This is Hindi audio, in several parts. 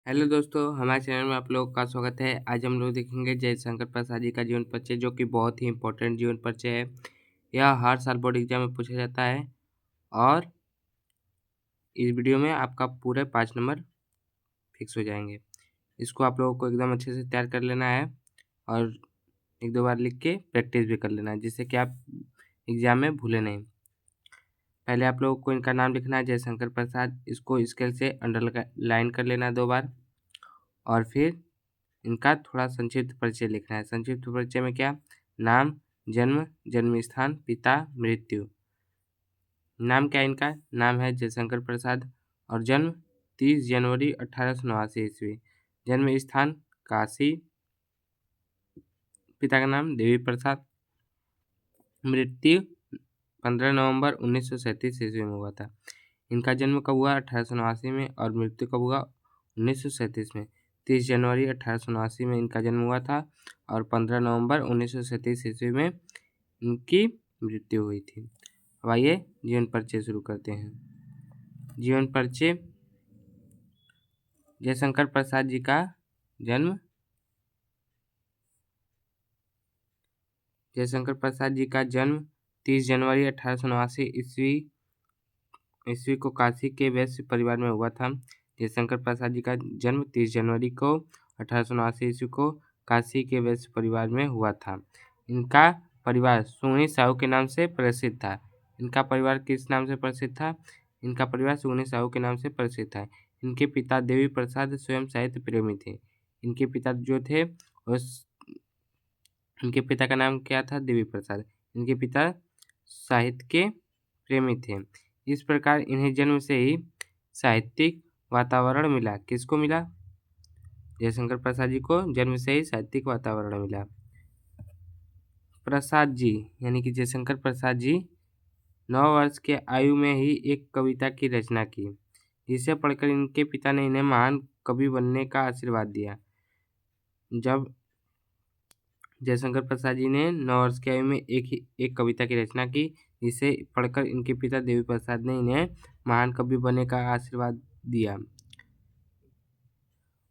हेलो दोस्तों, हमारे चैनल में आप लोगों का स्वागत है। आज हम लोग देखेंगे जयशंकर प्रसाद जी का जीवन परिचय, जो कि बहुत ही इम्पोर्टेंट जीवन परिचय है। यह हर साल बोर्ड एग्जाम में पूछा जाता है और इस वीडियो में आपका पूरे 5 नंबर फिक्स हो जाएंगे। इसको आप लोगों को एकदम अच्छे से तैयार कर लेना है और एक दो बार लिख के प्रैक्टिस भी कर लेना है, जिससे कि आप एग्जाम में भूले नहीं। पहले आप लोगों को इनका नाम लिखना है, जयशंकर प्रसाद। इसको स्केल से अंडरलाइन कर लेना है 2 बार और फिर इनका थोड़ा संक्षिप्त परिचय लिखना है। संक्षिप्त परिचय में क्या? नाम, जन्म, जन्म स्थान, पिता, मृत्यु। नाम क्या इनका? नाम है जयशंकर प्रसाद और जन्म 30 जनवरी 1889 ईस्वी। जन्म स्थान काशी। पिता का नाम देवी प्रसाद। मृत्यु 15 नवंबर 1937 ईस्वी में हुआ था। इनका जन्म कब हुआ? 1889 में और मृत्यु कब हुआ? 1937 में। 30 जनवरी 1889 में इनका जन्म हुआ था और 15 नवंबर 1937 ईस्वी में इनकी मृत्यु हुई थी। अब आइए जीवन परिचय शुरू करते हैं। जीवन परिचय। जयशंकर प्रसाद जी का जन्म। जयशंकर प्रसाद जी का जन्म 30 जनवरी 1889 ईस्वी को काशी के वैश्य परिवार में हुआ था। जयशंकर प्रसाद जी का जन्म 30 जनवरी को 1889 ईस्वी को काशी के वैश्य परिवार में हुआ था। इनका परिवार सुगनी साहू के नाम से प्रसिद्ध था। इनका परिवार किस नाम से प्रसिद्ध था? इनका परिवार सुगनी साहू के नाम से प्रसिद्ध था। इनके पिता देवी प्रसाद स्वयं साहित्य प्रेमी थे। इनके पिता जो थे इनके पिता का नाम क्या था? देवी प्रसाद। इनके पिता साहित्य के प्रेमी थे। इस प्रकार इन्हें जन्म से ही साहित्यिक वातावरण मिला। किसको मिला? जयशंकर प्रसाद जी को जन्म से ही साहित्यिक वातावरण मिला। प्रसाद जी यानी कि जयशंकर प्रसाद जी 9 वर्ष के आयु में ही एक कविता की रचना की, जिसे पढ़कर इनके पिता ने इन्हें महान कवि बनने का आशीर्वाद दिया। जब जयशंकर प्रसाद जी ने 9 वर्ष की आयु में एक कविता की रचना की, जिसे पढ़कर इनके पिता देवी प्रसाद ने इन्हें महान कवि बनने का आशीर्वाद दिया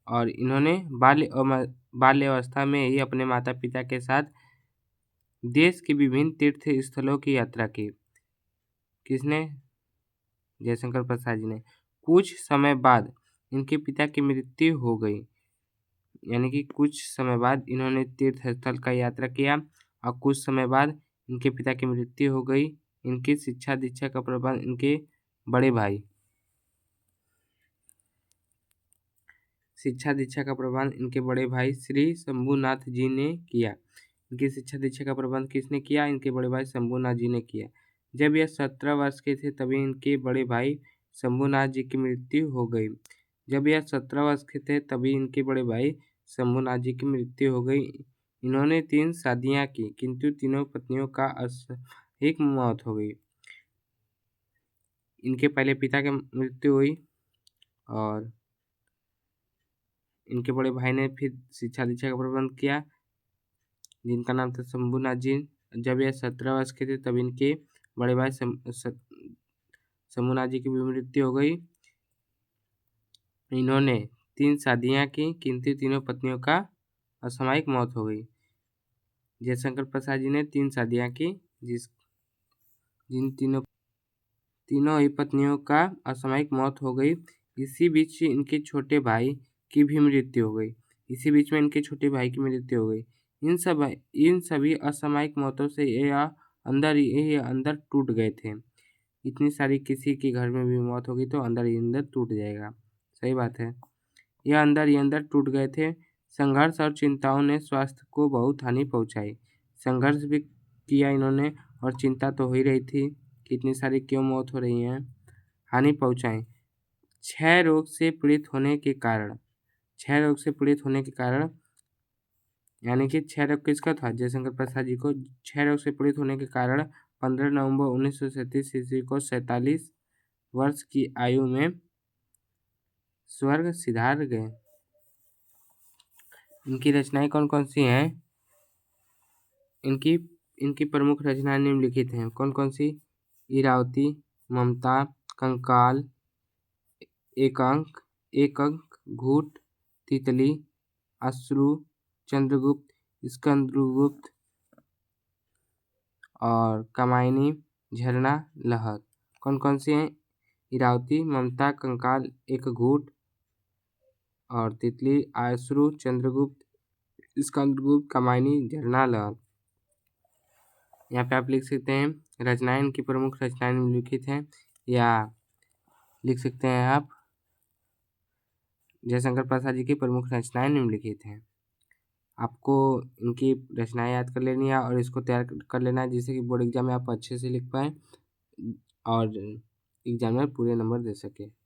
और इन्होंने बाल्यावस्था में ही अपने माता पिता के साथ देश के विभिन्न तीर्थ स्थलों की यात्रा की। किसने? जयशंकर प्रसाद जी ने। कुछ समय बाद इनके पिता की मृत्यु हो गई, यानी कि कुछ समय बाद इन्होंने तीर्थ स्थल का यात्रा किया और कुछ समय बाद इनके पिता की मृत्यु हो गई। इनकी शिक्षा दीक्षा का प्रबंध इनके बड़े भाई श्री शंभूनाथ जी ने किया। इनकी शिक्षा दीक्षा का प्रबंध किसने किया? इनके बड़े भाई शंभूनाथ जी ने किया। जब यह 17 वर्ष के थे तभी इनके बड़े भाई शंभूनाथ जी की मृत्यु हो गई। जब यह 17 वर्ष के थे तभी इनके बड़े भाई शंभूनाथ जी की मृत्यु हो गई। इन्होंने 3 शादियां की, किंतु तीनों पत्नियों का असामयिक मौत हो गई। इनके पहले पिता की मृत्यु हुई और इनके बड़े भाई ने फिर शिक्षा दीक्षा का प्रबंध किया, जिनका नाम था शंभूनाथ जी। जब यह 17 वर्ष के थे तब इनके बड़े भाई शंभूनाथ जी की भी मृत्यु हो गई। इन्होंने 3 शादियां की, किंतु तीनों पत्नियों का असामयिक मौत हो गई। जयशंकर प्रसाद जी ने 3 शादियां की, जिन तीनों ही पत्नियों का असामयिक मौत हो गई। इसी बीच इनके छोटे भाई की भी मृत्यु हो गई। इन सभी असामयिक मौतों से यह अंदर टूट गए थे। इतनी सारी किसी के घर में भी मौत हो गई तो अंदर ही अंदर टूट जाएगा। सही बात है। यह अंदर ही अंदर टूट गए थे। संघर्ष और चिंताओं ने स्वास्थ्य को बहुत हानि पहुंचाई। संघर्ष भी किया इन्होंने और चिंता तो हो ही रही थी कि इतनी सारी क्यों मौत हो रही हैं। हानि पहुंचाई। क्षय रोग से पीड़ित होने के कारण यानी कि क्षय रोग किसका था? जयशंकर प्रसाद जी को। क्षय रोग से पीड़ित होने के कारण 15 नवंबर 1937 ईस्वी को 47 वर्ष की आयु में स्वर्ग सिधार गए। इनकी रचनाएं कौन कौन सी हैं? इनकी प्रमुख रचनाएं निम्नलिखित हैं। कौन कौन सी? इरावती, ममता, कंकाल, एक अंक, घूट, तितली, अश्रु, चंद्रगुप्त, स्कंदगुप्त और कामायनी, झरना, लहर। कौन कौन सी हैं? इरावती, ममता, कंकाल, एक घूट और तितली, अश्रु, चंद्रगुप्त, स्कंदगुप्त, कामायनी, झरना, लहर। यहाँ पे आप लिख सकते हैं रचनाएं, इनकी प्रमुख रचनाएं निम्नलिखित हैं, या लिख सकते हैं आप जयशंकर प्रसाद जी की प्रमुख रचनाएं निम्नलिखित हैं। आपको इनकी रचनाएं याद कर लेनी है और इसको तैयार कर लेना है, जिससे कि बोर्ड एग्जाम में आप अच्छे से लिख पाएँ और एग्जाम में पूरे नंबर दे सके।